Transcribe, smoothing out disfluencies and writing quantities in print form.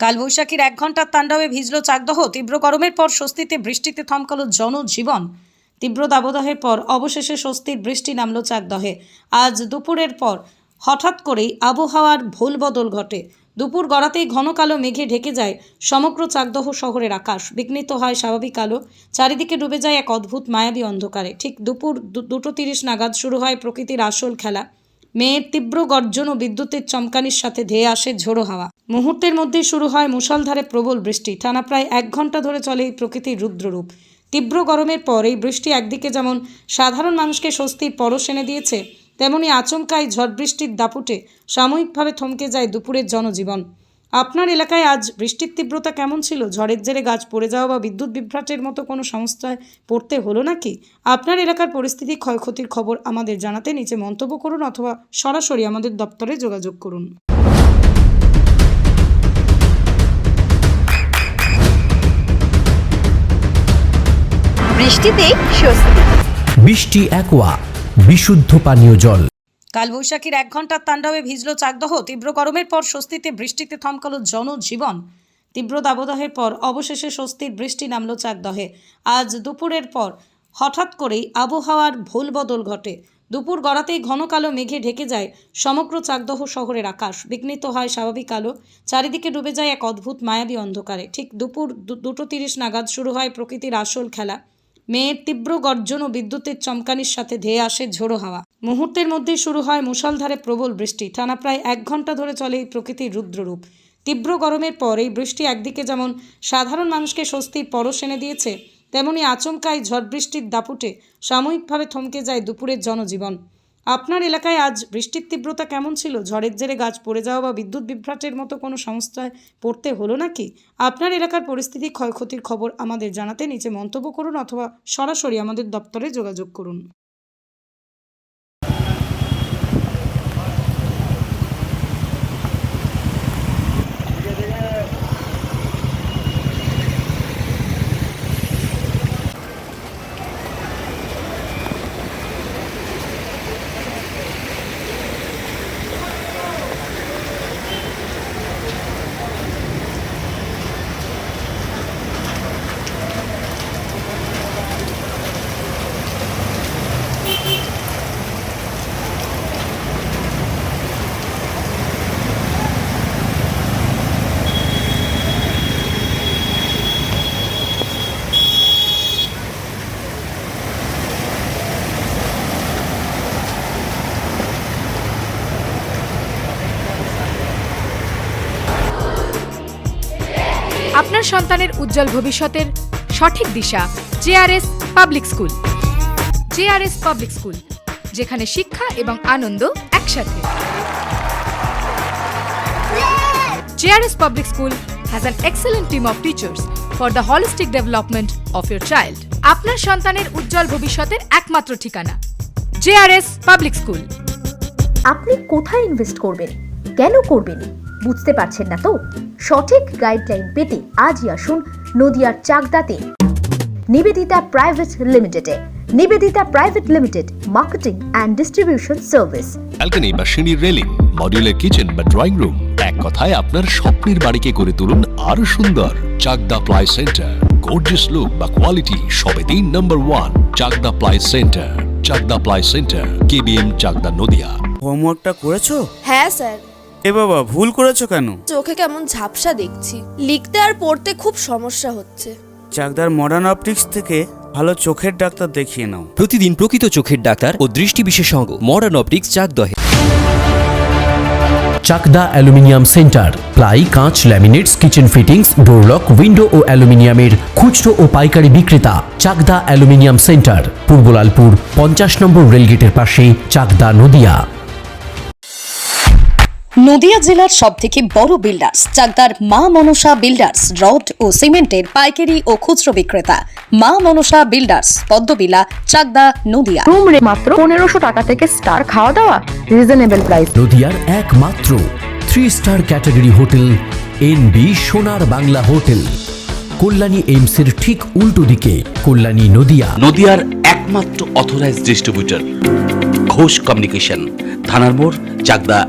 কালবৈশাখীর 1 ঘন্টার তাণ্ডবে ভিজল চাকদহ। তীব্র গরমের পর স্বস্তিতে বৃষ্টিতে থমকালো জনজীবন। তীব্র দাবদাহের পর অবশেষে স্বস্তির বৃষ্টি নামল চাকদহে। আজ দুপুরের পর হঠাৎ করেই আবহাওয়ার ভুলবদল ঘটে। দুপুর গড়াতেই ঘন কালো মেঘে ঢেকে যায় সমগ্র চাকদহ শহরের আকাশ। বিঘ্নিত হয় স্বাভাবিক আলো, চারিদিকে ডুবে যায় এক অদ্ভুত মায়াবী অন্ধকারে। ঠিক দুপুর 2:30 নাগাদ শুরু হয় প্রকৃতির আসল খেলা। মেয়ের তীব্র গর্জন ও বিদ্যুতের চমকানির সাথে ধেয়ে আসে ঝোড়ো হাওয়া। মুহূর্তের মধ্যেই শুরু হয় মুষলধারে প্রবল বৃষ্টি। টানা প্রায় 1 ঘন্টা ধরে চলে এই প্রকৃতির রুদ্ররূপ। তীব্র গরমের পর এই বৃষ্টি একদিকে যেমন সাধারণ মানুষকে স্বস্তির পরশ এনে দিয়েছে, তেমনি আচমকাই ঝড় বৃষ্টির দাপুটে সাময়িকভাবে থমকে যায় দুপুরের জনজীবন। আপনার এলাকায় আজ বৃষ্টির তীব্রতা কেমন ছিল? ঝড়ের জেরে গাছ পড়ে যাওয়া বা বিদ্যুৎ বিভ্রাটের মতো কোনো সমস্যায় পড়তে হলো নাকি? আপনার এলাকার পরিস্থিতি, ক্ষয়ক্ষতির খবর আমাদের জানাতে নিচে মন্তব্য করুন অথবা সরাসরি আমাদের দপ্তরে যোগাযোগ করুন। বৃষ্টিতেই স্বস্তি। বৃষ্টি অ্যাকোয়া, বিশুদ্ধ পানীয় জল। কালবৈশাখীর 1 ঘন্টার তাণ্ডবে ভিজল চাকদহ। তীব্র গরমের পর স্বস্তিতে বৃষ্টিতে থমকালো জনজীবন। তীব্র দাবদাহের পর অবশেষে স্বস্তির বৃষ্টি নামল চাকদহে। আজ দুপুরের পর হঠাৎ করেই আবহাওয়ার ভুলবদল ঘটে। দুপুর গড়াতেই ঘন কালো মেঘে ঢেকে যায় সমগ্র চাকদহ শহরের আকাশ। বিঘ্নিত হয় স্বাভাবিক আলো, চারিদিকে ডুবে যায় এক অদ্ভুত মায়াবী অন্ধকারে। ঠিক দুপুর 2:30 নাগাদ শুরু হয় প্রকৃতির আসল খেলা। মেয়ের তীব্র গর্জন ও বিদ্যুতের চমকানির সাথে ধেয়ে আসে ঝোড়ো হাওয়া। মুহূর্তের মধ্যেই শুরু হয় মুষলধারে প্রবল বৃষ্টি। টানা প্রায় 1 ঘন্টা ধরে চলে এই প্রকৃতির রুদ্ররূপ। তীব্র গরমের পর এই বৃষ্টি একদিকে যেমন সাধারণ মানুষকে স্বস্তির পরশ এনে দিয়েছে, তেমনি আচমকাই ঝড় বৃষ্টির দাপুটে সাময়িকভাবে থমকে যায় দুপুরের জনজীবন। আপনার এলাকায় আজ বৃষ্টির তীব্রতা কেমন ছিল? ঝড়ের জেরে গাছ পড়ে যাওয়া বা বিদ্যুৎ বিভ্রাটের মতো কোনো সমস্যায় পড়তে হলো নাকি? আপনার এলাকার পরিস্থিতি, ক্ষয়ক্ষতির খবর আমাদের জানাতে নিচে মন্তব্য করুন অথবা সরাসরি আমাদের দপ্তরে যোগাযোগ করুন। আপনার সন্তানের উজ্জ্বল ভবিষ্যতের সঠিক দিশা JRS public school. JRS public school, যেখানে শিক্ষা এবং আনন্দ একসাথে। JRS public school has an excellent team of teachers for the holistic development of your child. আপনার সন্তানের উজ্জ্বল ভবিষ্যতের একমাত্র ঠিকানা জেআরএস পাবলিক স্কুল। আপনি কোথায় ইনভেস্ট করবেন, কেন করবেন বুঝতে পারছেন না তো? সঠিক গাইডলাইন পেতে আজই আসুন নদিয়ার চাকদাতে নিবেদিতা প্রাইভেট লিমিটেডে। Nivedita private limited, marketing and distribution service. Balcony বা সিঁড়ির রেলিং, মডিউলার কিচেন বা ড্রয়িং রুম, এক কথায় আপনার স্বপ্নের বাড়িকে করে তুলুন আরো সুন্দর। Chakdah ply centre, gorgeous look বা কোয়ালিটি সবে 3 number 1 Chakdah ply centre. Chakdah ply centre, KBM, Chakdah, Nadia. হোমওয়ার্কটা করেছো? হ্যাঁ স্যার। এ বাবা, ভুল করেছো কেন? চোখে কেমন ঝাপসা দেখছি, লিখতে আর পড়তে খুব সমস্যা হচ্ছে। চাকদার মডার্ন অপটিক্স থেকে ভালো চোখের ডাক্তার দেখিয়ে নাও। প্রতিদিন প্রকৃত চোখের ডাক্তার ও দৃষ্টি বিশেষজ্ঞ মডার্ন অপটিক্স চাকদহে। চাকদা অ্যালুমিনিয়াম সেন্টার, প্লাই, কাঁচ, laminates, kitchen fittings, door lock, window ও অ্যালুমিনিয়ামের খুচরো ও পাইকারি বিক্রেতা। চাকদা অ্যালুমিনিয়াম সেন্টার, পূর্ব লালপুর 50 নম্বর রেলগেটের পাশে, চাকদা, নদিয়া। নদিয়া জেলার সবথেকে বড় বিল্ডার্স চাকদার মা মনসা বিল্ডার্স, রড ও সিমেন্টের পাইকারি ও খুচরো বিক্রেতা। মা মনসা বিল্ডার্স, পদ্মবিলা, চাকদা, নদিয়া। রুম রে মাত্র 1500 টাকা থেকে স্টার, খাওয়া দাওয়া রিজনেবল প্রাইস। নদিয়ার একমাত্র 3 স্টার ক্যাটাগরি হোটেল এনবি সোনার বাংলা হোটেল, কল্যাণী এইমসের ঠিক উল্টো দিকে, কল্যাণী, নদিয়া। নদিয়ার একমাত্র অথরাইজড ডিস্ট্রিবিউটর ঘোষ কমিউনিকেশন, থানার মোড়, চাকদা।